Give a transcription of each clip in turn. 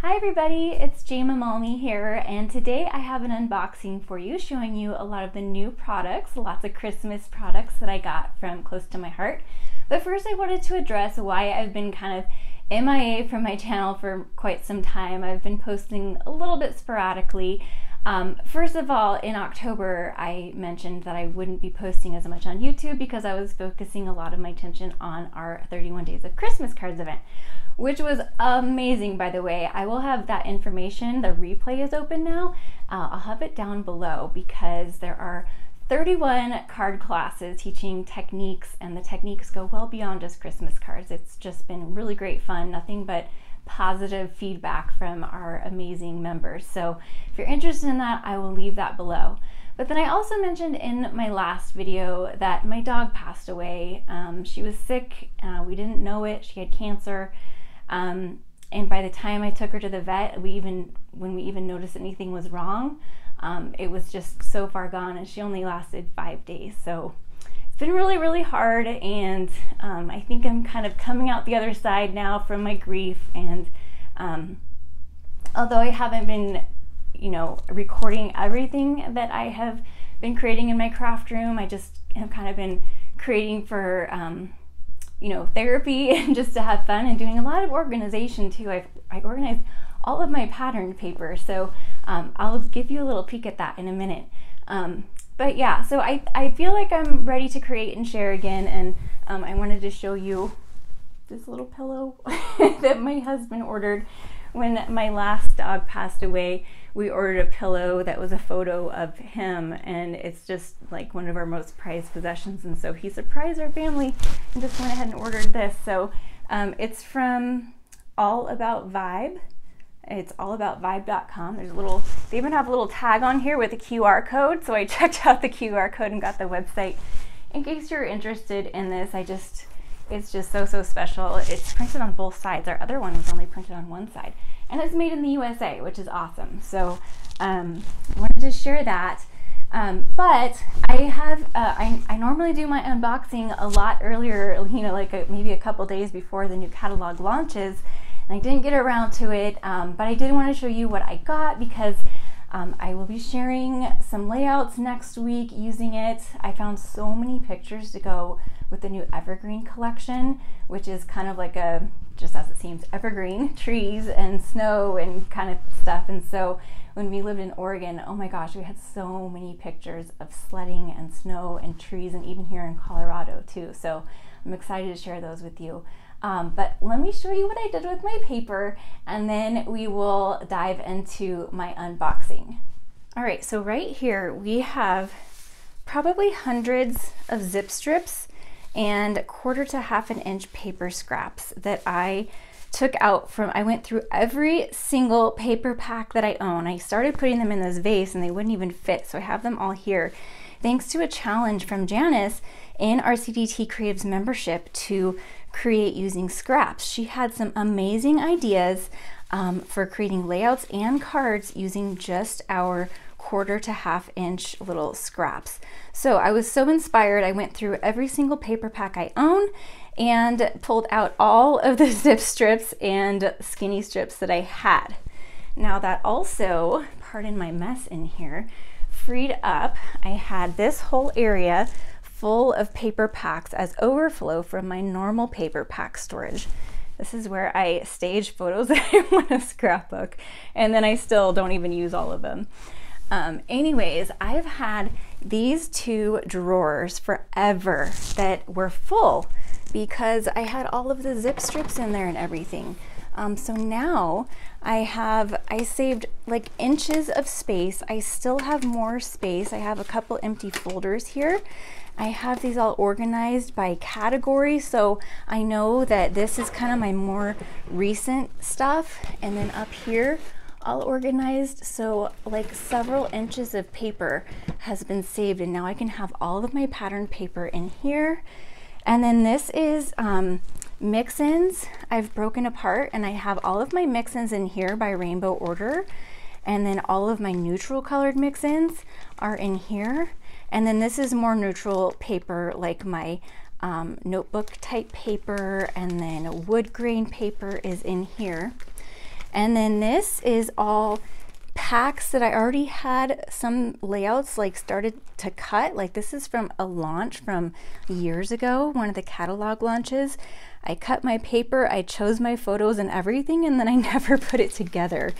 Hi everybody, it's Jayma Malme here, and today I have an unboxing for you showing you a lot of the new products, lots of Christmas products that I got from close to my heart. But first I wanted to address why I've been kind of MIA from my channel for quite some time. I've been posting a little bit sporadically. First of all, in October I mentioned that I wouldn't be posting as much on YouTube because I was focusing a lot of my attention on our 31 Days of Christmas Cards event, which was amazing, by the way. I will have that information. The replay is open now. I'll have it down below because there are 31 card classes teaching techniques, and the techniques go well beyond just Christmas cards. It's just been really great fun, nothing but positive feedback from our amazing members. So if you're interested in that, I will leave that below. But then I also mentioned in my last video that my dog passed away. She was sick, we didn't know it, she had cancer. And by the time I took her to the vet, when we even noticed anything was wrong, it was just so far gone, and she only lasted 5 days. So it's been really, really hard, and I think I'm kind of coming out the other side now from my grief. And although I haven't been, recording everything that I have been creating in my craft room, I just have kind of been creating for therapy and just to have fun, and doing a lot of organization too. I organized all of my patterned paper, so I'll give you a little peek at that in a minute. But yeah, so I feel like I'm ready to create and share again, and I wanted to show you this little pillow that my husband ordered. When my last dog passed away, we ordered a pillow that was a photo of him, and it's just like one of our most prized possessions, and so he surprised our family and just went ahead and ordered this. So it's from All About Vibe. It's allaboutvibe.com. They even have a little tag on here with a QR code, so I checked out the QR code and got the website in case you're interested in this. It's just so special. It's printed on both sides. Our other one was only printed on one side, and it's made in the USA, which is awesome. So I wanted to share that. But I normally do my unboxing a lot earlier, maybe a couple days before the new catalog launches, and I didn't get around to it. But I did want to show you what I got because I will be sharing some layouts next week using it. I found so many pictures to go with the new evergreen collection, which is kind of like just as it seems, evergreen trees and snow and kind of stuff. And so when we lived in Oregon, oh my gosh, we had so many pictures of sledding and snow and trees, and even here in Colorado too. So I'm excited to share those with you. But let me show you what I did with my paper, and then we will dive into my unboxing. All right, so right here we have probably hundreds of zip strips and 1/4 to 1/2 inch paper scraps that I took out from, I went through every single paper pack that I own. I started putting them in this vase and they wouldn't even fit, so I have them all here. Thanks to a challenge from Janice in our CDT Creatives membership to create using scraps. She had some amazing ideas for creating layouts and cards using just our 1/4 to 1/2 inch little scraps. So I was so inspired. I went through every single paper pack I own and pulled out all of the zip strips and skinny strips that I had. Now that also, pardon my mess in here, freed up. I had this whole area full of paper packs as overflow from my normal paper pack storage. This is where I stage photos that I want to scrapbook, and then I still don't even use all of them. Anyways, I've had these 2 drawers forever that were full because I had all of the zip strips in there and everything. So now I saved like inches of space. I still have more space. I have a couple empty folders here. I have these all organized by category, so I know that this is kind of my more recent stuff, and then up here all organized, so like several inches of paper has been saved, and now I can have all of my patterned paper in here. And then this is mix-ins I've broken apart, and I have all of my mix-ins in here by rainbow order, and then all of my neutral colored mix-ins are in here. And then this is more neutral paper, like my notebook type paper, and then wood grain paper is in here. And then this is all packs that I already had some layouts like started to cut. Like this is from a launch from years ago, one of the catalog launches. I cut my paper, I chose my photos and everything, and then I never put it together.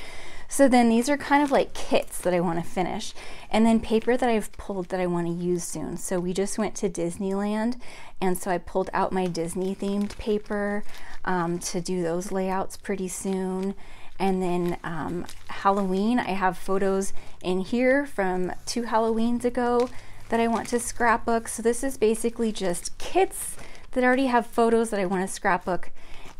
So then these are kind of like kits that I want to finish, and then paper that I've pulled that I want to use soon. So we just went to Disneyland, and so I pulled out my Disney themed paper to do those layouts pretty soon. And then Halloween, I have photos in here from 2 Halloweens ago that I want to scrapbook. So this is basically just kits that already have photos that I want to scrapbook.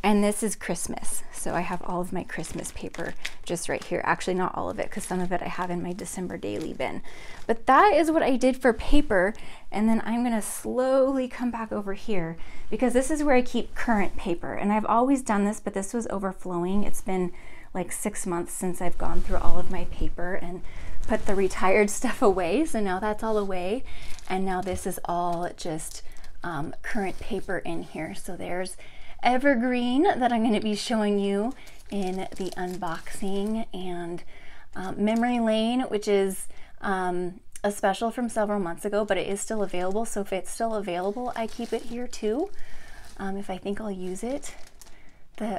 And this is Christmas. So I have all of my Christmas paper just right here. Actually, not all of it, because some of it I have in my December daily bin. But that is what I did for paper. And then I'm gonna slowly come back over here, because this is where I keep current paper. And I've always done this, but this was overflowing. It's been like 6 months since I've gone through all of my paper and put the retired stuff away. So now that's all away. And now this is all just current paper in here. So there's Evergreen that I'm going to be showing you in the unboxing, and Memory Lane, which is a special from several months ago, but it is still available. So if it's still available, I keep it here too, if I think I'll use it.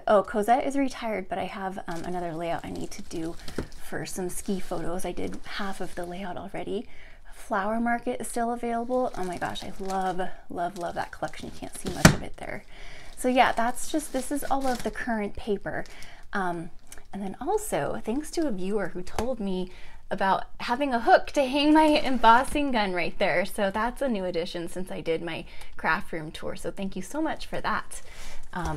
Cosette is retired, but I have another layout I need to do for some ski photos. I did half of the layout already. Flower Market is still available. Oh my gosh, I love, love, love that collection. You can't see much of it there. So yeah, this is all of the current paper. And then also, thanks to a viewer who told me about having a hook to hang my embossing gun right there. So that's a new addition since I did my craft room tour. So thank you so much for that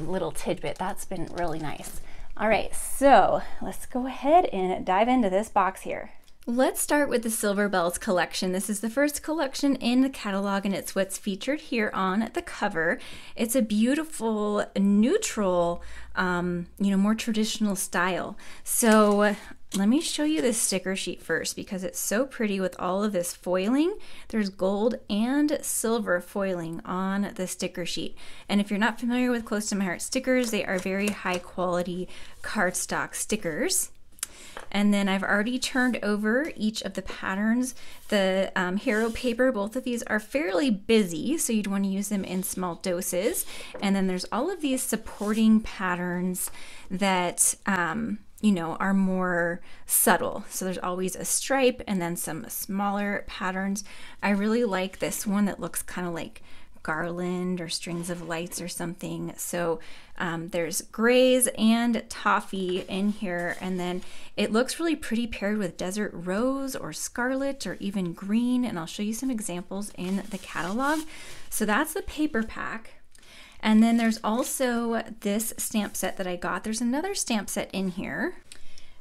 little tidbit. That's been really nice. All right, so let's go ahead and dive into this box here. Let's start with the Silver Bells collection. This is the first collection in the catalog, and it's what's featured here on the cover. It's a beautiful, neutral, more traditional style. So let me show you this sticker sheet first, because it's so pretty with all of this foiling. There's gold and silver foiling on the sticker sheet. And if you're not familiar with Close to My Heart stickers, they are very high quality cardstock stickers. And then I've already turned over each of the patterns. The Hero paper, both of these are fairly busy, so you'd want to use them in small doses. And then there's all of these supporting patterns that are more subtle. So there's always a stripe and then some smaller patterns. I really like this one that looks kind of like garland or strings of lights or something. So there's grays and toffee in here, and then it looks really pretty paired with desert rose or scarlet or even green, and I'll show you some examples in the catalog. So that's the paper pack. And then there's also this stamp set that I got. There's another stamp set in here.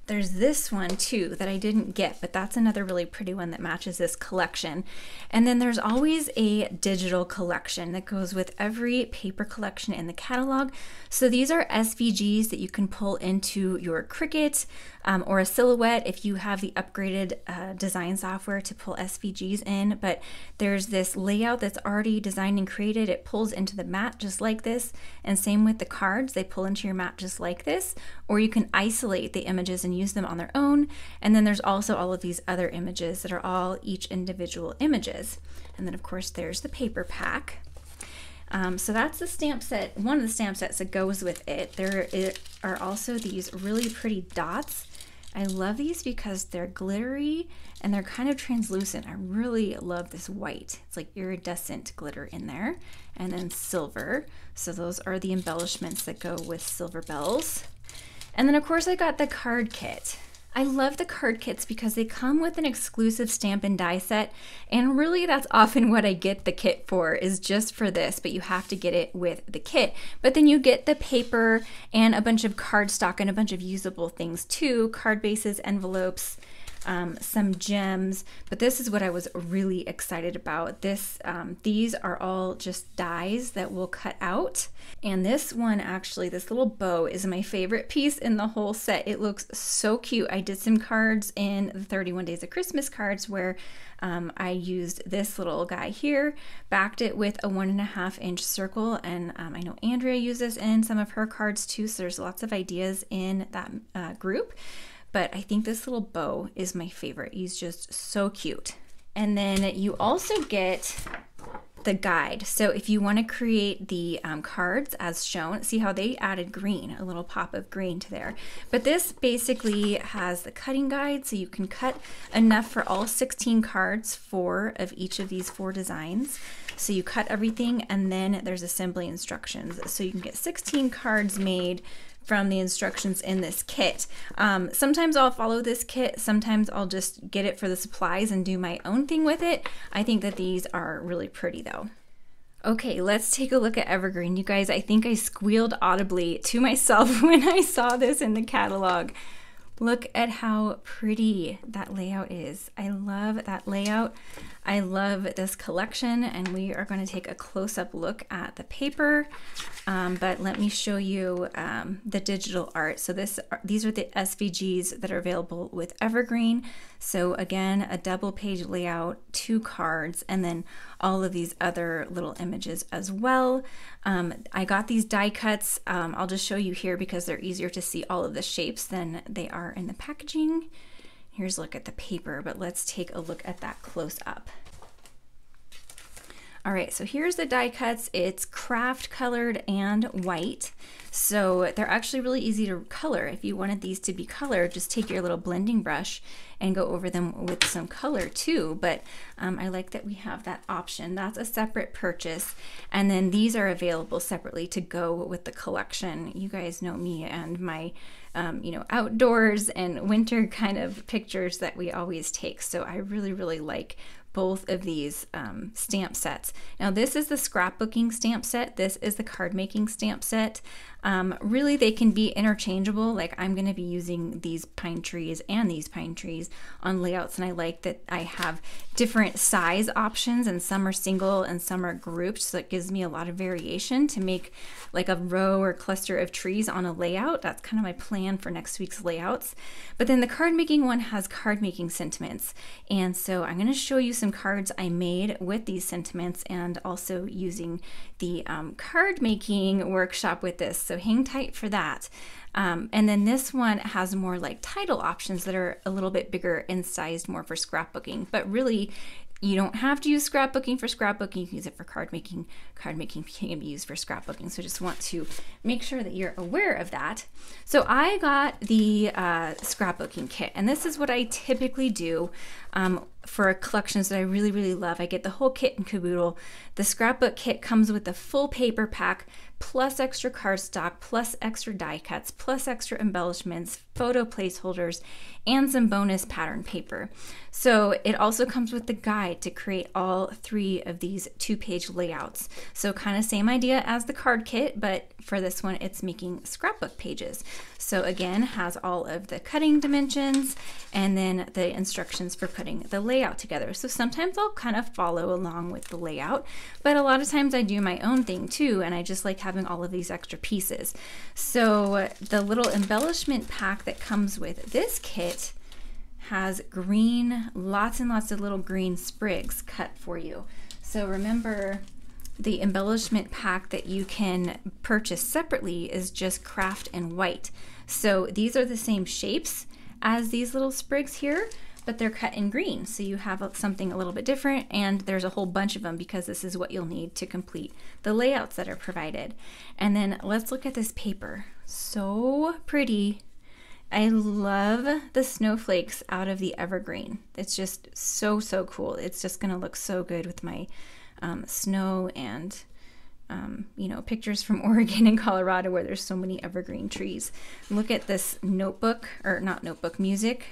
There's this one too that I didn't get, but that's another really pretty one that matches this collection. And then there's always a digital collection that goes with every paper collection in the catalog. So these are SVGs that you can pull into your Cricut or a Silhouette if you have the upgraded design software to pull SVGs in. But there's this layout that's already designed and created. It pulls into the mat just like this, and same with the cards. They pull into your mat just like this, or you can isolate the images and use them on their own. And then there's also all of these other images that are all each individual images. And then of course there's the paper pack. So that's the stamp set, one of the stamp sets that goes with it. There are also these really pretty dots. I love these because they're glittery and they're kind of translucent. I really love this white. It's like iridescent glitter in there. And then silver. So those are the embellishments that go with Silver Bells. And then of course I got the card kit. I love the card kits because they come with an exclusive stamp and die set, and really that's often what I get the kit for, is just for this, but you have to get it with the kit. But then you get the paper and a bunch of cardstock and a bunch of usable things too, card bases, envelopes, some gems, but this is what I was really excited about. These are all just dies that we'll cut out. And this one, actually, this little bow is my favorite piece in the whole set. It looks so cute. I did some cards in the 31 Days of Christmas cards where I used this little guy here, backed it with a 1.5 inch circle, and I know Andrea uses in some of her cards too, so there's lots of ideas in that group. But I think this little bow is my favorite. He's just so cute. And then you also get the guide. So if you want to create the cards as shown, see how they added green, a little pop of green to there. But this basically has the cutting guide, so you can cut enough for all 16 cards, 4 of each of these 4 designs. So you cut everything, and then there's assembly instructions. So you can get 16 cards made from the instructions in this kit. Sometimes I'll follow this kit, sometimes I'll just get it for the supplies and do my own thing with it. I think that these are really pretty though. Okay, let's take a look at Evergreen. You guys, I think I squealed audibly to myself when I saw this in the catalog. Look at how pretty that layout is. I love that layout. I love this collection, and we are going to take a close-up look at the paper, but let me show you the digital art. So these are the SVGs that are available with Evergreen. So again, a double page layout, 2 cards, and then all of these other little images as well. I got these die cuts. I'll just show you here because they're easier to see all of the shapes than they are in the packaging. Here's a look at the paper, but let's take a look at that close up. All right, so here's the die cuts. It's craft colored and white. So they're actually really easy to color. If you wanted these to be colored, just take your little blending brush and go over them with some color too. But I like that we have that option. That's a separate purchase. And then these are available separately to go with the collection. You guys know me and my you know, outdoors and winter kind of pictures that we always take. So I really, really like both of these stamp sets. Now this is the scrapbooking stamp set. This is the card making stamp set. Really they can be interchangeable. Like I'm going to be using these pine trees and these pine trees on layouts, and I like that I have different size options, and some are single and some are grouped, so it gives me a lot of variation to make like a row or cluster of trees on a layout. That's kind of my plan for next week's layouts. But then the card making one has card making sentiments, and so I'm going to show you some cards I made with these sentiments and also using the card making workshop with this, so hang tight for that. And then this one has more like title options that are a little bit bigger and sized more for scrapbooking, but really you don't have to use scrapbooking for scrapbooking. You can use it for card making. Card making can be used for scrapbooking. So just want to make sure that you're aware of that. So I got the scrapbooking kit, and this is what I typically do for collections that I really, really love. I get the whole kit and caboodle. The scrapbook kit comes with the full paper pack, plus extra cardstock, plus extra die cuts, plus extra embellishments, photo placeholders, and some bonus pattern paper. So it also comes with the guide to create all 3 of these 2-page layouts. So kind of same idea as the card kit, but for this one it's making scrapbook pages. So again, has all of the cutting dimensions and then the instructions for putting the layout together. So sometimes I'll kind of follow along with the layout, but a lot of times I do my own thing too, and I just like having all of these extra pieces. So the little embellishment pack that comes with this kit has green, lots and lots of little green sprigs cut for you. So remember, the embellishment pack that you can purchase separately is just craft and white. So these are the same shapes as these little sprigs here, but they're cut in green. So you have something a little bit different, and there's a whole bunch of them because this is what you'll need to complete the layouts that are provided. And then let's look at this paper. So pretty. I love the snowflakes out of the evergreen. It's just so, so cool. It's just gonna look so good with my snow and you know, pictures from Oregon and Colorado where there's so many evergreen trees. Look at this notebook, or not notebook, music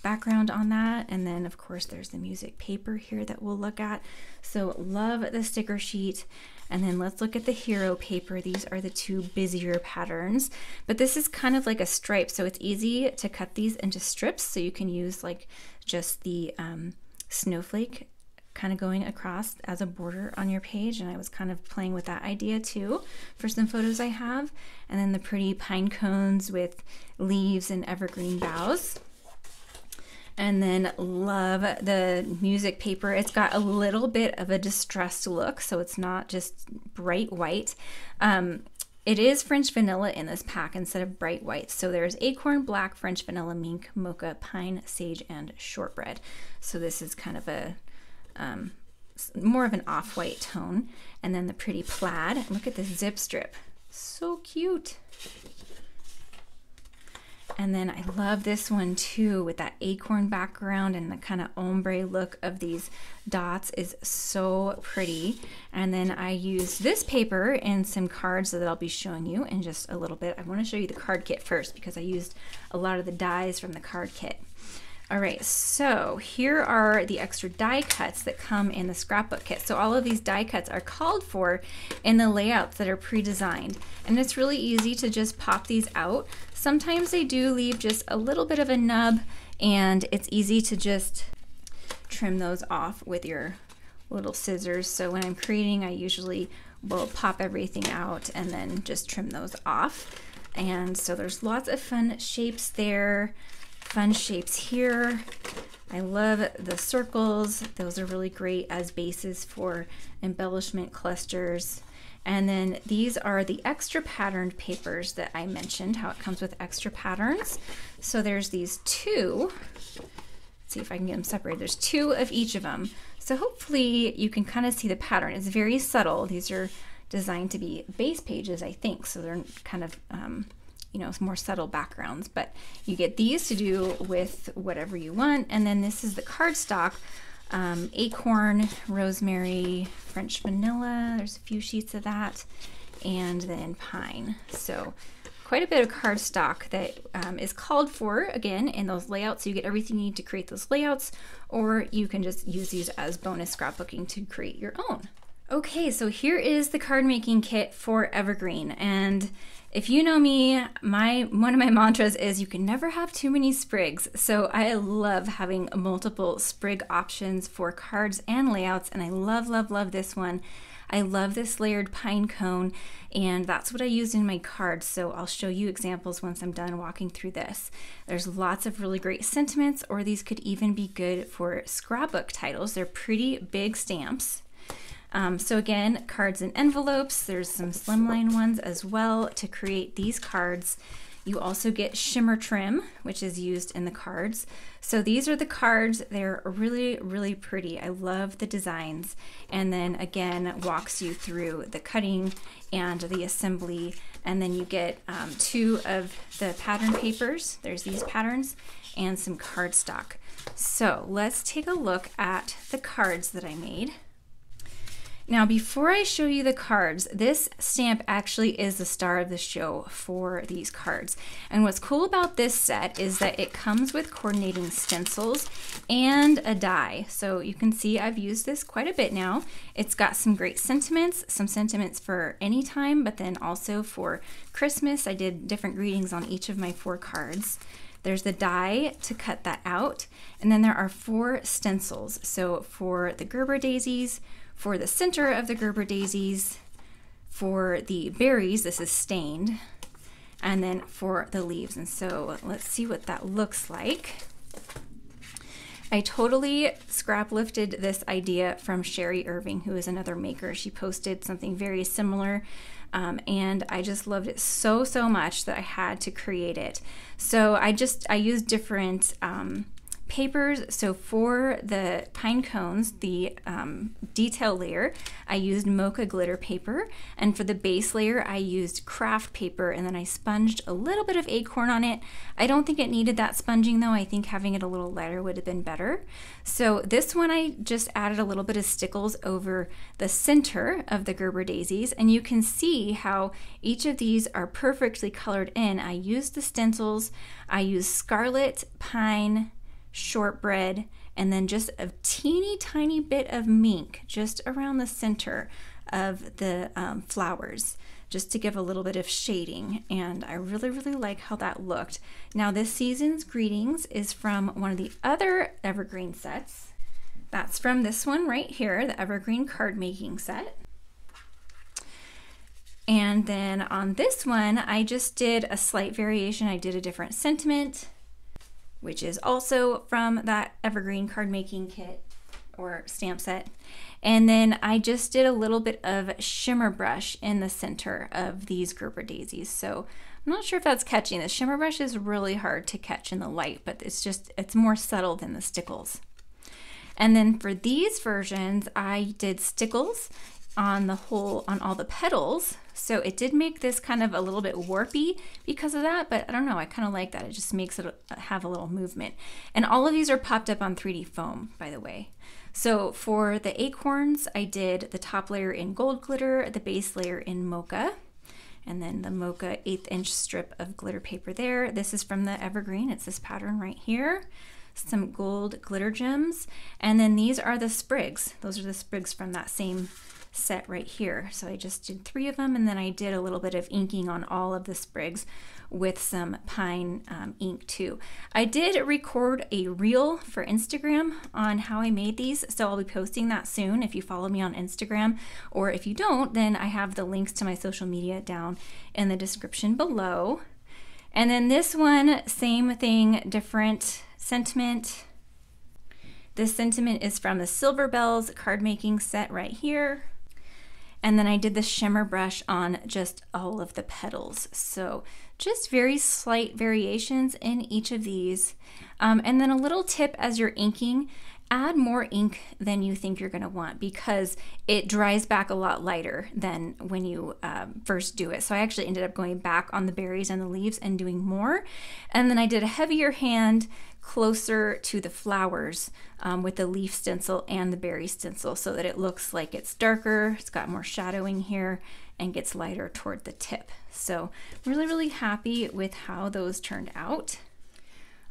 background on that. And then of course there's the music paper here that we'll look at. So love the sticker sheet. And then let's look at the hero paper. These are the two busier patterns, but this is kind of like a stripe. So it's easy to cut these into strips. So you can use like just the snowflake kind of going across as a border on your page. And I was kind of playing with that idea too for some photos I have. And then the pretty pine cones with leaves and evergreen boughs. And then love the music paper. It's got a little bit of a distressed look, so it's not just bright white. It is French vanilla in this pack instead of bright white. So there's acorn, black, French vanilla, mink, mocha, pine, sage, and shortbread. So this is kind of a more of an off-white tone. And then the pretty plaid. Look at this zip strip. So cute. And then I love this one too with that acorn background, and the kind of ombre look of these dots is so pretty. And then I used this paper in some cards that I'll be showing you in just a little bit. I want to show you the card kit first because I used a lot of the dies from the card kit. All right, so here are the extra die cuts that come in the scrapbook kit. So all of these die cuts are called for in the layouts that are pre-designed. And it's really easy to just pop these out. Sometimes they do leave just a little bit of a nub, and it's easy to just trim those off with your little scissors. So when I'm creating, I usually will pop everything out and then just trim those off. And so there's lots of fun shapes there. Fun shapes here. I love the circles. Those are really great as bases for embellishment clusters. And then these are the extra patterned papers that I mentioned, how it comes with extra patterns. So there's these two. Let's see if I can get them separated. There's two of each of them. So hopefully you can kind of see the pattern. It's very subtle. These are designed to be base pages, I think. So they're kind of you know, more subtle backgrounds, but you get these to do with whatever you want. And then this is the cardstock, acorn, rosemary, French vanilla. There's a few sheets of that, and then pine. So quite a bit of cardstock that is called for, again, in those layouts. So you get everything you need to create those layouts, or you can just use these as bonus scrapbooking to create your own. Okay, so here is the card making kit for Evergreen. And if you know me, one of my mantras is you can never have too many sprigs. So I love having multiple sprig options for cards and layouts, and I love, love, love this one. I love this layered pine cone, and that's what I used in my cards. So I'll show you examples once I'm done walking through this. There's lots of really great sentiments, or these could even be good for scrapbook titles. They're pretty big stamps. So again, cards and envelopes. There's some slimline ones as well to create these cards. You also get shimmer trim, which is used in the cards. So these are the cards. They're really, really pretty. I love the designs. And then again, walks you through the cutting and the assembly. And then you get two of the pattern papers. There's these patterns and some cardstock. So let's take a look at the cards that I made. Now, before I show you the cards, this stamp actually is the star of the show for these cards. And what's cool about this set is that it comes with coordinating stencils and a die. So you can see I've used this quite a bit now. It's got some great sentiments, some sentiments for any time, but then also for Christmas. I did different greetings on each of my 4 cards. There's the die to cut that out. And then there are 4 stencils. So for the Gerber daisies, for the center of the Gerber daisies, for the berries, this is stained, and then for the leaves. And so let's see what that looks like. I totally scrap lifted this idea from Sherry Irving, who is another maker. She posted something very similar, and I just loved it so, so much that I had to create it. So I used different papers. So for the pine cones, the detail layer, I used mocha glitter paper, and for the base layer I used craft paper, and then I sponged a little bit of acorn on it. I don't think it needed that sponging though. I think having it a little lighter would have been better. So this one I just added a little bit of stickles over the center of the Gerber daisies, and you can see how each of these are perfectly colored in. I used the stencils, I used scarlet, pine, shortbread, and then just a teeny tiny bit of mink just around the center of the flowers, just to give a little bit of shading. And I really like how that looked. Now this season's greetings is from one of the other evergreen sets. That's from this one right here, the evergreen card making set. And then on this one, I just did a slight variation. I did a different sentiment, which is also from that evergreen card making kit or stamp set. And then I just did a little bit of shimmer brush in the center of these Gerber daisies. So I'm not sure if that's catching. The shimmer brush is really hard to catch in the light, but it's more subtle than the stickles. And then for these versions, I did stickles on all the petals. So it did make this kind of a little bit warpy because of that, but I don't know, I kind of like that. It just makes it have a little movement. And all of these are popped up on 3D foam, by the way. So for the acorns, I did the top layer in gold glitter, the base layer in mocha, and then the mocha 1/8 inch strip of glitter paper there. This is from the evergreen. It's this pattern right here. Some gold glitter gems. And then these are the sprigs. Those are the sprigs from that same set right here. So I just did 3 of them, and then I did a little bit of inking on all of the sprigs with some pine ink too. I did record a reel for Instagram on how I made these, so I'll be posting that soon if you follow me on Instagram, or if you don't, then I have the links to my social media down in the description below. And then this one, same thing, different sentiment. This sentiment is from the Silver Bells card making set right here. And then I did the shimmer brush on just all of the petals. So just very slight variations in each of these. And then a little tip as you're inking, add more ink than you think you're gonna want, because it dries back a lot lighter than when you first do it. So I actually ended up going back on the berries and the leaves and doing more. And then I did a heavier hand closer to the flowers with the leaf stencil and the berry stencil, so that it looks like it's darker, it's got more shadowing here, and gets lighter toward the tip. So really happy with how those turned out.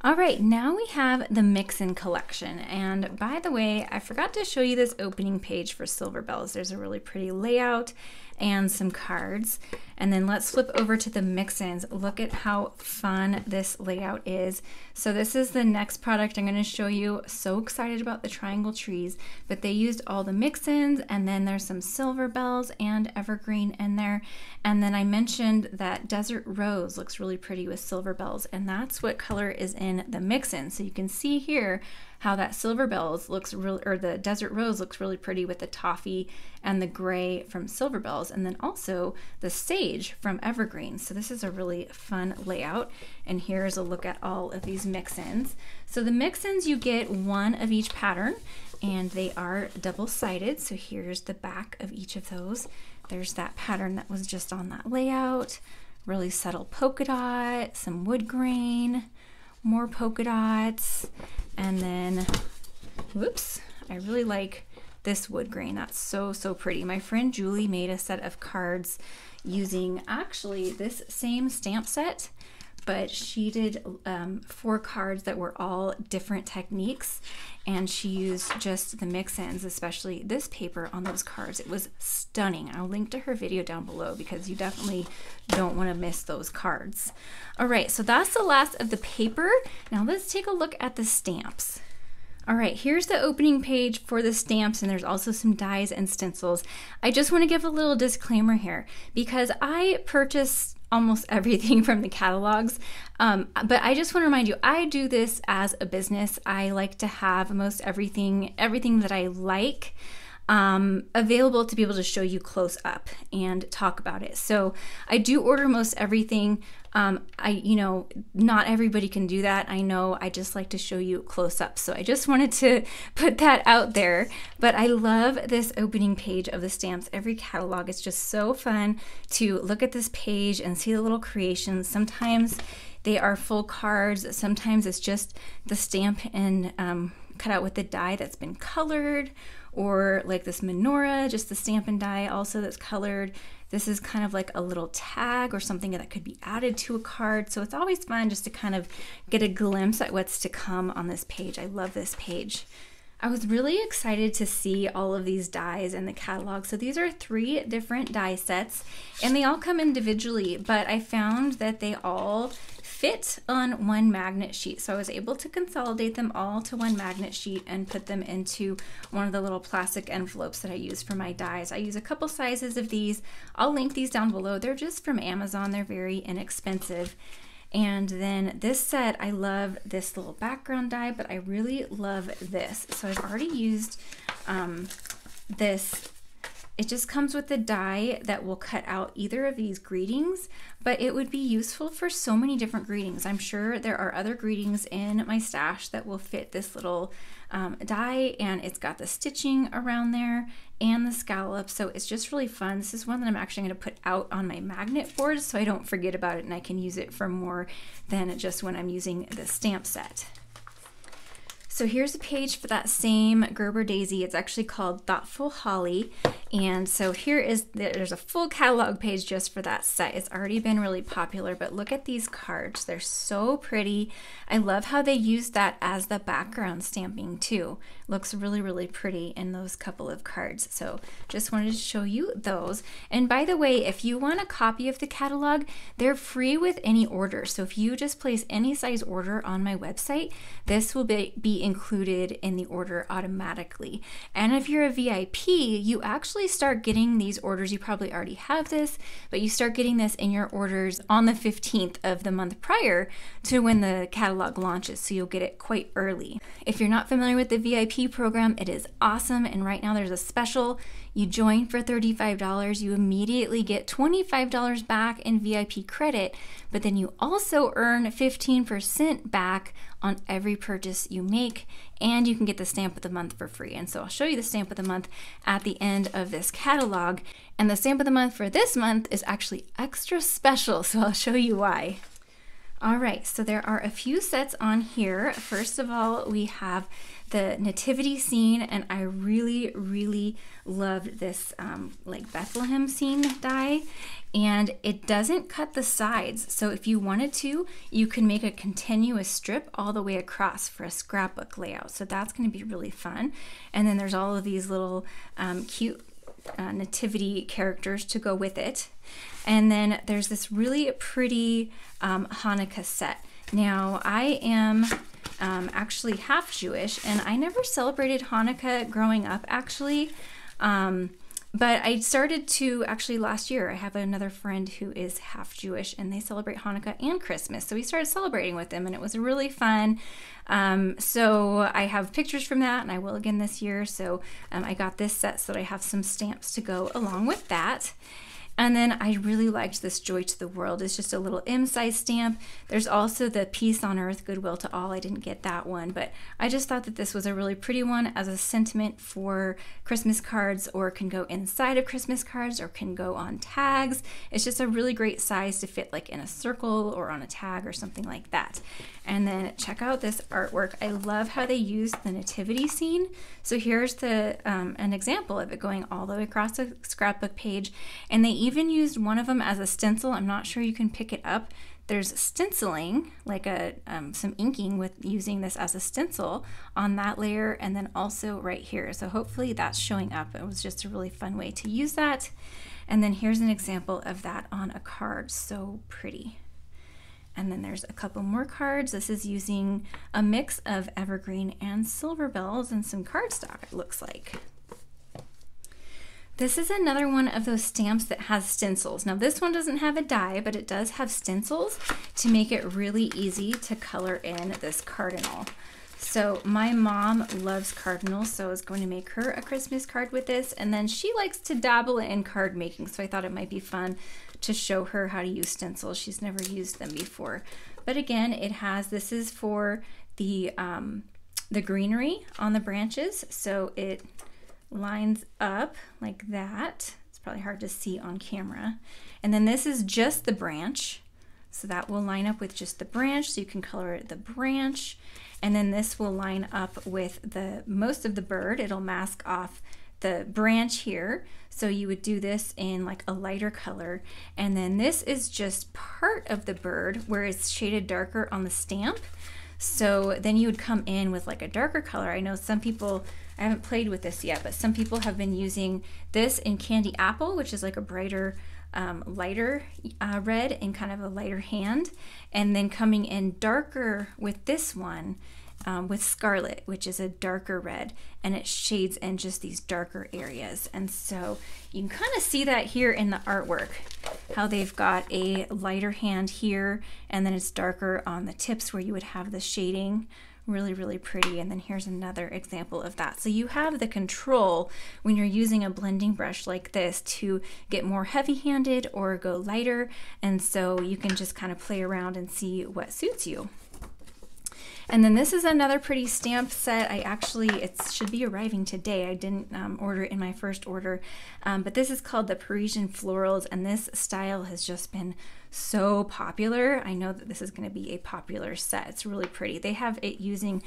All right, now we have the Mix-In collection. And by the way, I forgot to show you this opening page for Silver Bells. There's a really pretty layout and some cards. And then let's flip over to the Mix-Ins. Look at how fun this layout is. So this is the next product I'm gonna show you. So excited about the triangle trees, but they used all the Mix-Ins, and then there's some Silver Bells and evergreen in there. And then I mentioned that Desert Rose looks really pretty with Silver Bells, and that's what color is in the Mix-In. So you can see here how that Silver Bells looks really, or the Desert Rose looks really pretty with the toffee and the gray from Silver Bells, and then also the sage from Evergreen. So this is a really fun layout. And here's a look at all of these Mix-Ins. So the Mix-Ins, you get one of each pattern, and they are double-sided. So here's the back of each of those. There's that pattern that was just on that layout. Really subtle polka dot, some wood grain, more polka dots, and then, whoops, I really like this wood grain. That's so pretty. My friend Julie made a set of cards using actually this same stamp set, but she did 4 cards that were all different techniques, and she used just the Mix-Ins, especially this paper on those cards. It was stunning. I'll link to her video down below because you definitely don't want to miss those cards. All right, so that's the last of the paper. Now let's take a look at the stamps. All right, here's the opening page for the stamps, and there's also some dies and stencils. I just want to give a little disclaimer here because I purchased almost everything from the catalogs, but I just want to remind you, I do this as a business. I like to have most everything that I like available to be able to show you close up and talk about it. So I do order most everything. Not everybody can do that. I know, I just like to show you close up. So I just wanted to put that out there, but I love this opening page of the stamps. Every catalog is just so fun to look at this page and see the little creations. Sometimes they are full cards. Sometimes it's just the stamp and cut out with the die that's been colored, or like this menorah, just the stamp and die also that's colored. This is kind of like a little tag or something that could be added to a card. So it's always fun just to kind of get a glimpse at what's to come on this page. I love this page. I was really excited to see all of these dies in the catalog. So these are 3 different die sets and they all come individually, but I found that they all fit on one magnet sheet. So I was able to consolidate them all to one magnet sheet and put them into one of the little plastic envelopes that I use for my dies. I use a couple sizes of these. I'll link these down below. They're just from Amazon. They're very inexpensive. And then this set, I love this little background die, but I really love this. So I've already used this. It just comes with a die that will cut out either of these greetings, but it would be useful for so many different greetings. I'm sure there are other greetings in my stash that will fit this little die, and it's got the stitching around there and the scallop, so it's just really fun. This is one that I'm actually going to put out on my magnet board so I don't forget about it and I can use it for more than just when I'm using the stamp set. So here's a page for that same Gerber daisy. It's actually called Thoughtful Holly. And so there's a full catalog page just for that set. It's already been really popular, but look at these cards. They're so pretty. I love how they use that as the background stamping too. Looks really, really pretty in those couple of cards. So just wanted to show you those. And by the way, if you want a copy of the catalog, they're free with any order. So if you just place any size order on my website, this will be included in the order automatically. And if you're a VIP, you actually start getting these orders. You probably already have this, but you start getting this in your orders on the 15th of the month prior to when the catalog launches, so you'll get it quite early. If you're not familiar with the VIP program, it is awesome, and right now there's a special. You join for $35, you immediately get $25 back in VIP credit, but then you also earn 15% back on every purchase you make, and you can get the stamp of the month for free. And so I'll show you the stamp of the month at the end of this catalog, and the stamp of the month for this month is actually extra special, so I'll show you why. All right, so there are a few sets on here. First of all, we have the nativity scene, and I really, really loved this like Bethlehem scene die, and it doesn't cut the sides. So if you wanted to, you can make a continuous strip all the way across for a scrapbook layout. So that's going to be really fun. And then there's all of these little cute nativity characters to go with it. And then there's this really pretty Hanukkah set. Now I am actually half Jewish, and I never celebrated Hanukkah growing up actually, but I started to actually last year. I have another friend who is half Jewish, and they celebrate Hanukkah and Christmas, so we started celebrating with them, and it was really fun. So I have pictures from that, and I will again this year. So I got this set so that I have some stamps to go along with that. And then I really liked this Joy to the World. It's just a little M-size stamp. There's also the Peace on Earth, Goodwill to All. I didn't get that one, but I just thought that this was a really pretty one as a sentiment for Christmas cards, or can go inside of Christmas cards, or can go on tags. It's just a really great size to fit like in a circle or on a tag or something like that. And then check out this artwork. I love how they used the nativity scene. So here's the an example of it going all the way across a scrapbook page, and they even used one of them as a stencil. I'm not sure you can pick it up. There's stenciling, like some inking with using this as a stencil on that layer, and then also right here. So hopefully that's showing up. It was just a really fun way to use that. And then here's an example of that on a card. So pretty. And then there's a couple more cards. This is using a mix of evergreen and silver bells and some cardstock, it looks like. This is another one of those stamps that has stencils. Now this one doesn't have a die, but it does have stencils to make it really easy to color in this cardinal. So my mom loves cardinals, so I was going to make her a Christmas card with this, and then she likes to dabble in card making, so I thought it might be fun to show her how to use stencils. She's never used them before. But again, this is for the greenery on the branches, so it lines up like that. It's probably hard to see on camera. And then this is just the branch, so that will line up with just the branch, so you can color the branch. And then this will line up with most of the bird. It'll mask off the branch here. So you would do this in like a lighter color. And then this is just part of the bird where it's shaded darker on the stamp. So then you would come in with like a darker color. I know some people, I haven't played with this yet, but some people have been using this in Candy Apple, which is like a brighter, lighter red and kind of a lighter hand. And then coming in darker with this one, with Scarlet, which is a darker red, and it shades in just these darker areas. And so you can kind of see that here in the artwork, how they've got a lighter hand here, and then it's darker on the tips where you would have the shading. Really, really pretty. And then here's another example of that. So you have the control when you're using a blending brush like this to get more heavy-handed or go lighter. And so you can just kind of play around and see what suits you. And then this is another pretty stamp set. It should be arriving today. I didn't order it in my first order, but this is called the Parisian Florals, and this style has just been so popular. I know that this is going to be a popular set. It's really pretty. They have it using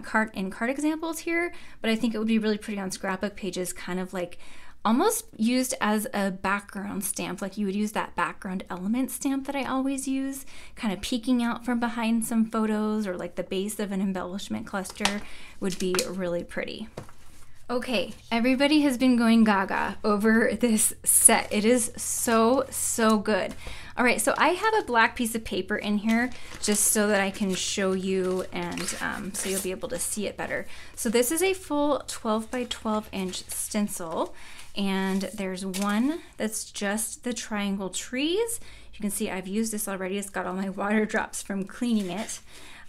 card examples here, but I think it would be really pretty on scrapbook pages, kind of like almost used as a background stamp, like you would use that background element stamp that I always use, kind of peeking out from behind some photos, or like the base of an embellishment cluster would be really pretty. Okay, everybody has been going gaga over this set. It is so, so good. All right, so I have a black piece of paper in here just so that I can show you, and so you'll be able to see it better. So this is a full 12 by 12 inch stencil, and there's one that's just the triangle trees. You can see I've used this already. It's got all my water drops from cleaning it.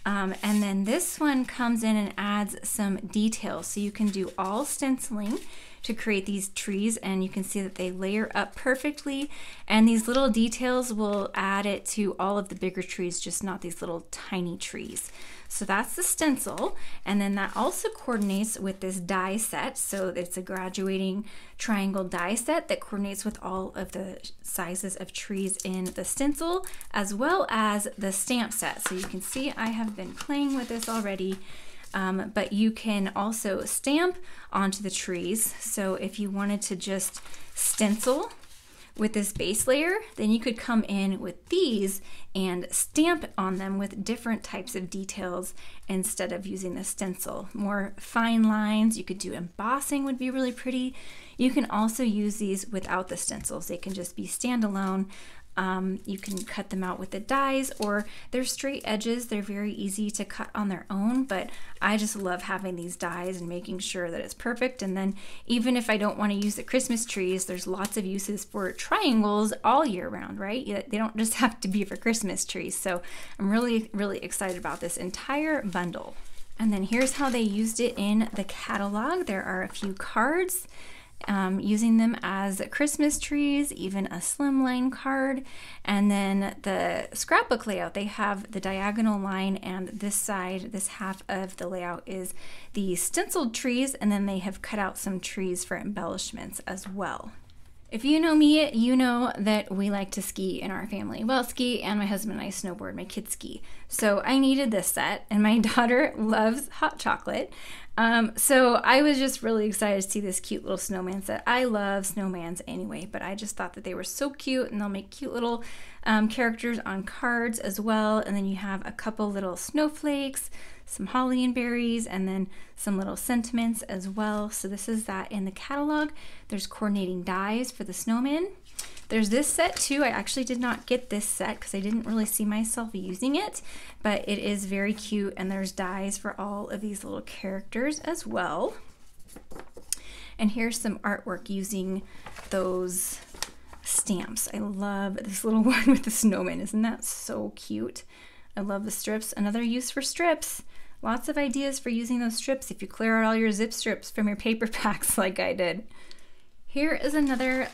And then this one comes in and adds some details. So you can do all stenciling to create these trees, and you can see that they layer up perfectly, and these little details will add it to all of the bigger trees, just not these little tiny trees. So that's the stencil, and then that also coordinates with this die set. So it's a graduating triangle die set that coordinates with all of the sizes of trees in the stencil, as well as the stamp set. So you can see I have been playing with this already. But you can also stamp onto the trees. So if you wanted to just stencil with this base layer, then you could come in with these and stamp on them with different types of details instead of using the stencil. More fine lines, you could do embossing, would be really pretty. You can also use these without the stencils. They can just be standalone. You can cut them out with the dies, or they're straight edges. They're very easy to cut on their own, but I just love having these dies and making sure that it's perfect. And then even if I don't want to use the Christmas trees, there's lots of uses for triangles all year round, right? They don't just have to be for Christmas trees. So I'm really, really excited about this entire bundle. And then here's how they used it in the catalog. There are a few cards. Using them as Christmas trees, even a slimline card. And then the scrapbook layout, they have the diagonal line, and this side, this half of the layout is the stenciled trees, and then they have cut out some trees for embellishments as well. If you know me, you know that we like to ski in our family. Well, ski, and my husband and I snowboard. My kids ski. So I needed this set, and my daughter loves hot chocolate. So I was just really excited to see this cute little snowman set. I love snowmans anyway, but I just thought that they were so cute, and they'll make cute little characters on cards as well. And then you have a couple little snowflakes, some holly and berries, and then some little sentiments as well. So this is that in the catalog. There's coordinating dies for the snowman. There's this set too. I actually did not get this set because I didn't really see myself using it, but it is very cute, and there's dies for all of these little characters as well. And here's some artwork using those stamps. I love this little one with the snowman. Isn't that so cute? I love the strips. Another use for strips. Lots of ideas for using those strips if you clear out all your zip strips from your paper packs like I did. Here is another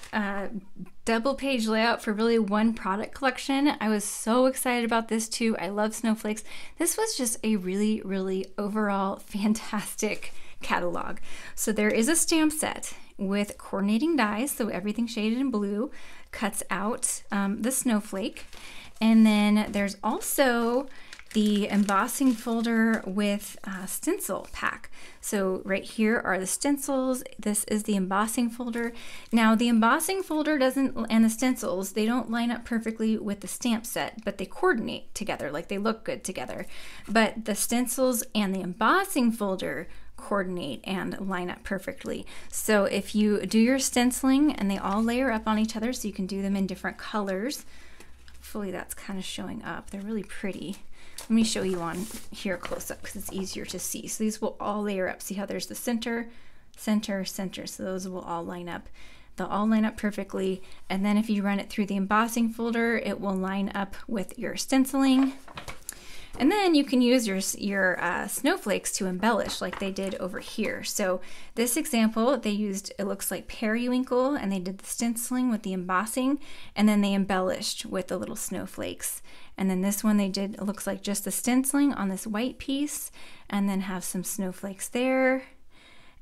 double page layout for really one product collection. I was so excited about this too. I love snowflakes. This was just a really, really overall fantastic catalog. So there is a stamp set with coordinating dies, so everything shaded in blue cuts out the snowflake. And then there's also the embossing folder with stencil pack. So right here are the stencils. This is the embossing folder. Now the embossing folder and the stencils, they don't line up perfectly with the stamp set, but they coordinate together, like they look good together. But the stencils and the embossing folder coordinate and line up perfectly. So if you do your stenciling, and they all layer up on each other, so you can do them in different colors. Hopefully that's kind of showing up. They're really pretty. Let me show you on here close up because it's easier to see. So these will all layer up. See how there's the center, center, center. So those will all line up. They'll all line up perfectly. And then if you run it through the embossing folder, it will line up with your stenciling. And then you can use your snowflakes to embellish like they did over here. So this example, they used, it looks like periwinkle, and they did the stenciling with the embossing, and then they embellished with the little snowflakes. And then this one they did, it looks like just the stenciling on this white piece, and then have some snowflakes there.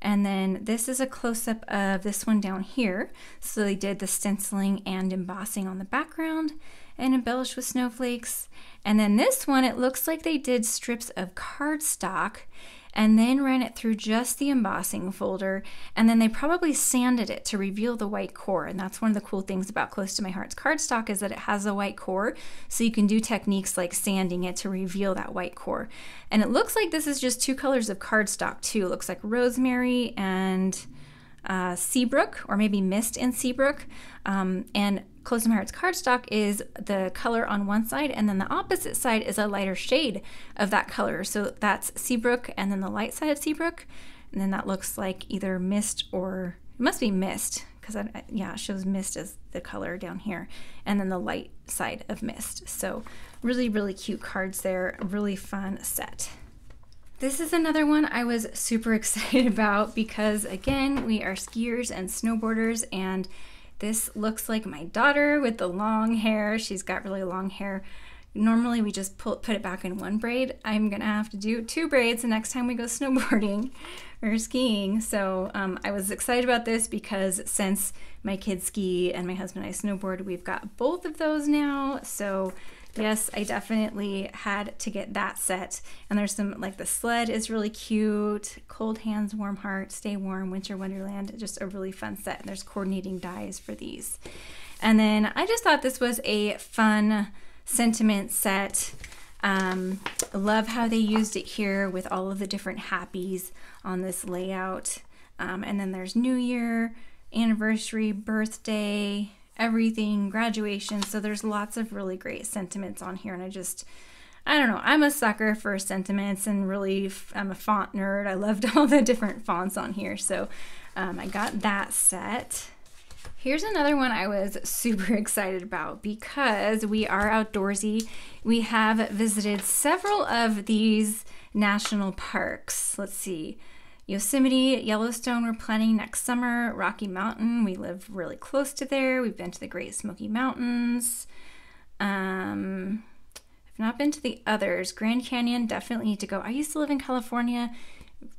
And then this is a close-up of this one down here. So they did the stenciling and embossing on the background and embellished with snowflakes. And then this one, it looks like they did strips of cardstock and then ran it through just the embossing folder, and then they probably sanded it to reveal the white core. And that's one of the cool things about Close to My Heart's cardstock, is that it has a white core, so you can do techniques like sanding it to reveal that white core. And it looks like this is just 2 colors of cardstock too. It looks like rosemary and Seabrook, or maybe mist and Seabrook. And Close to My Heart's cardstock is the color on one side, and then the opposite side is a lighter shade of that color. So that's Seabrook, and then the light side of Seabrook, and then that looks like either mist, or it must be mist, because yeah, it shows mist as the color down here, and then the light side of mist. So really, really cute cards there. A really fun set. This is another one I was super excited about because, again, we are skiers and snowboarders, and this looks like my daughter with the long hair. She's got really long hair. Normally we just put it back in 1 braid. I'm gonna have to do 2 braids the next time we go snowboarding or skiing. So I was excited about this because since my kids ski and my husband and I snowboard, we've got both of those now. So yes, I definitely had to get that set. And there's some, like the sled is really cute. Cold hands, warm heart, stay warm, winter wonderland. Just a really fun set. And there's coordinating dies for these. And then I just thought this was a fun sentiment set. Love how they used it here with all of the different happies on this layout. And then there's New Year, anniversary, birthday, everything, graduation. So there's lots of really great sentiments on here, and I don't know, I'm a sucker for sentiments, and really I'm a font nerd. I loved all the different fonts on here, so I got that set. Here's another one I was super excited about because we are outdoorsy. We have visited several of these national parks. Let's see. Yosemite, Yellowstone we're planning next summer, Rocky Mountain, we live really close to there. We've been to the Great Smoky Mountains. I've not been to the others. Grand Canyon, definitely need to go. I used to live in California.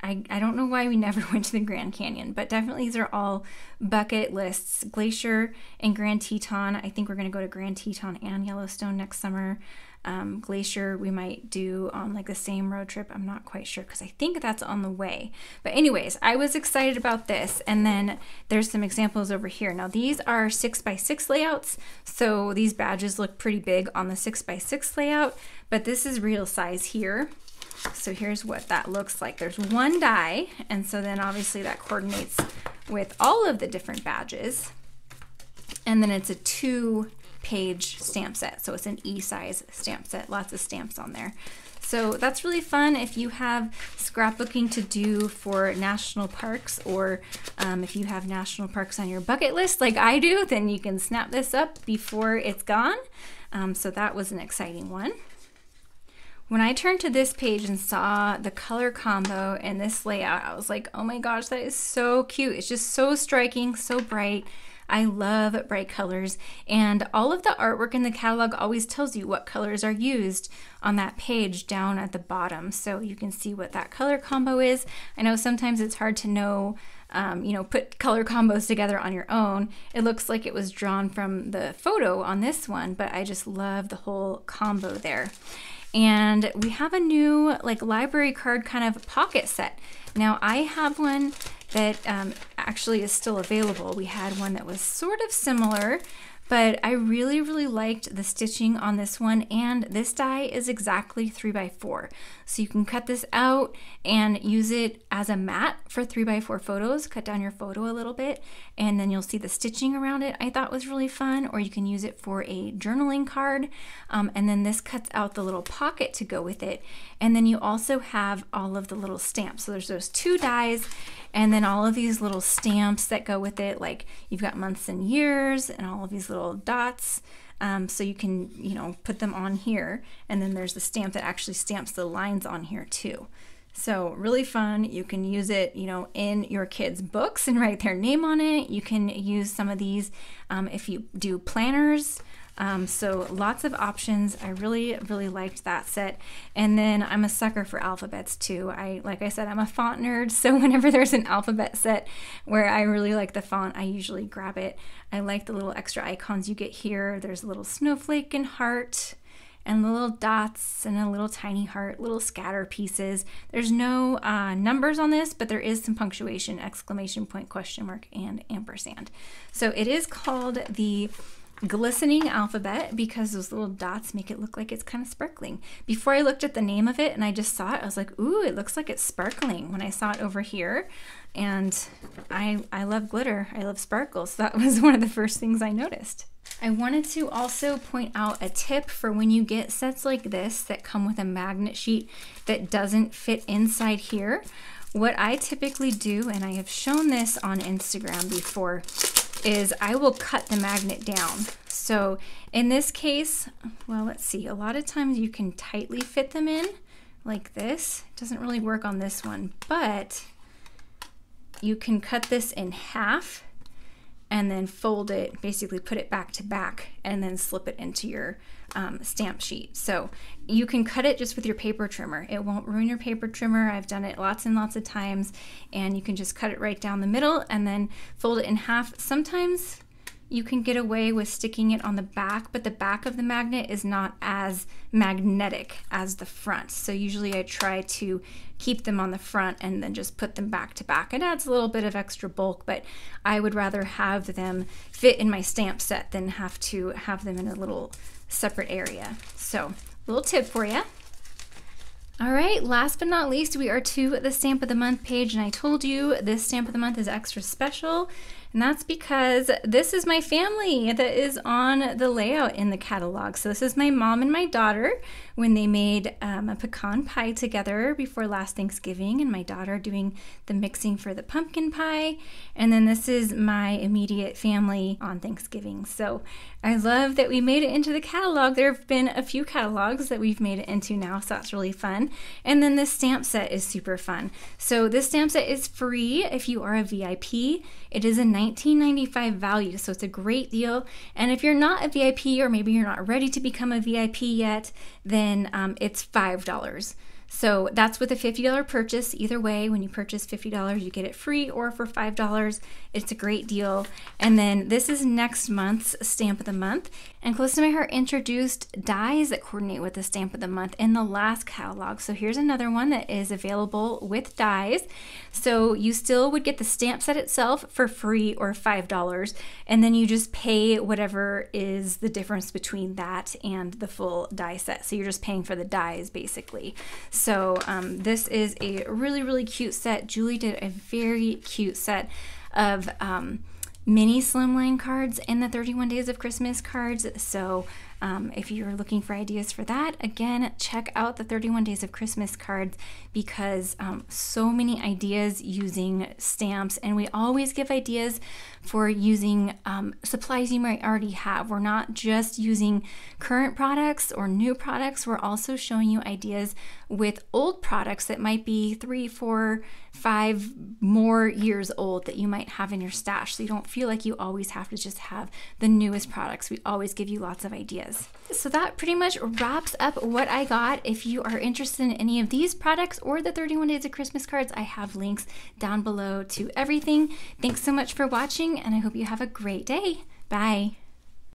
I don't know why we never went to the Grand Canyon, but definitely these are all bucket lists. Glacier and Grand Teton. I think we're going to go to Grand Teton and Yellowstone next summer. Glacier we might do on like the same road trip. I'm not quite sure because I think that's on the way. But anyways, I was excited about this. And then there's some examples over here. Now these are 6x6 layouts. So these badges look pretty big on the 6x6 layout, but this is real size here. So here's what that looks like. There's 1 die, and so then obviously that coordinates with all of the different badges. And then it's a 2-page stamp set, so it's an E-size stamp set, lots of stamps on there. So that's really fun if you have scrapbooking to do for national parks, or if you have national parks on your bucket list like I do, then you can snap this up before it's gone. So that was an exciting one. When I turned to this page and saw the color combo and this layout, I was like, oh my gosh, that is so cute. It's just so striking, so bright. I love bright colors, and all of the artwork in the catalog always tells you what colors are used on that page down at the bottom, so you can see what that color combo is. I know sometimes it's hard to know, put color combos together on your own. It looks like it was drawn from the photo on this one, but I just love the whole combo there. And we have a new like library card kind of pocket set. Now I have one that actually is still available. We had one that was sort of similar, but I really, really liked the stitching on this one, and this die is exactly 3x4. So you can cut this out and use it as a mat for 3x4 photos. Cut down your photo a little bit, and then you'll see the stitching around it. I thought was really fun, or you can use it for a journaling card. And then this cuts out the little pocket to go with it. And then you also have all of the little stamps. So there's those 2 dies, and then all of these little stamps that go with it, like you've got months and years and all of these little dots. So you can, you know, put them on here, and then there's the stamp that actually stamps the lines on here too. So really fun. You can use it, you know, in your kids' books and write their name on it. You can use some of these if you do planners. So lots of options. I really, really liked that set. And then I'm a sucker for alphabets too. Like I said, I'm a font nerd. So whenever there's an alphabet set where I really like the font, I usually grab it. I like the little extra icons you get here. There's a little snowflake and heart, and little dots and a little tiny heart, little scatter pieces. There's no numbers on this, but there is some punctuation, exclamation point, question mark, and ampersand. So it is called the glistening alphabet because those little dots make it look like it's kind of sparkling. Before I looked at the name of it and I just saw it, I was like, ooh, it looks like it's sparkling when I saw it over here. And I love glitter, I love sparkles. So that was one of the first things I noticed. I wanted to also point out a tip for when you get sets like this that come with a magnet sheet that doesn't fit inside here. What I typically do, and I have shown this on Instagram before, is I will cut the magnet down. So in this case, well, let's see, a lot of times you can tightly fit them in like this. It doesn't really work on this one, but you can cut this in half and then fold it, basically put it back to back, and then slip it into your stamp sheet. So you can cut it just with your paper trimmer. It won't ruin your paper trimmer. I've done it lots and lots of times, and you can just cut it right down the middle and then fold it in half. Sometimes you can get away with sticking it on the back, but the back of the magnet is not as magnetic as the front. So usually I try to keep them on the front and then just put them back to back. It adds a little bit of extra bulk, but I would rather have them fit in my stamp set than have to have them in a little separate area. So, little tip for you. All right, last but not least, we are to the Stamp of the Month page, and I told you this Stamp of the Month is extra special, and that's because this is my family that is on the layout in the catalog. So this is my mom and my daughter when they made a pecan pie together before last Thanksgiving, and my daughter doing the mixing for the pumpkin pie. And then this is my immediate family on Thanksgiving. So I love that we made it into the catalog. There have been a few catalogs that we've made it into now, so that's really fun. And then this stamp set is super fun. So this stamp set is free if you are a VIP. It is a $19.95 value, so it's a great deal. And if you're not a VIP, or maybe you're not ready to become a VIP yet, then it's $5. So that's with a $50 purchase. Either way, when you purchase $50, you get it free, or for $5, it's a great deal. And then this is next month's Stamp of the Month. And Close to My Heart introduced dies that coordinate with the Stamp of the Month in the last catalog. So here's another one that is available with dies. So you still would get the stamp set itself for free, or $5, and then you just pay whatever is the difference between that and the full die set. So you're just paying for the dies basically. So this is a really, really cute set. Julie did a very cute set of mini slimline cards and the 31 Days of Christmas cards. So if you're looking for ideas for that, again, check out the 31 Days of Christmas cards, because so many ideas using stamps, and we always give ideas for using supplies you might already have. We're not just using current products or new products, we're also showing you ideas with old products that might be 3, 4, 5 more years old that you might have in your stash, so you don't feel like you always have to just have the newest products. We always give you lots of ideas. So that pretty much wraps up what I got. If you are interested in any of these products or the 31 Days of Christmas cards, I have links down below to everything. Thanks so much for watching, and I hope you have a great day. Bye.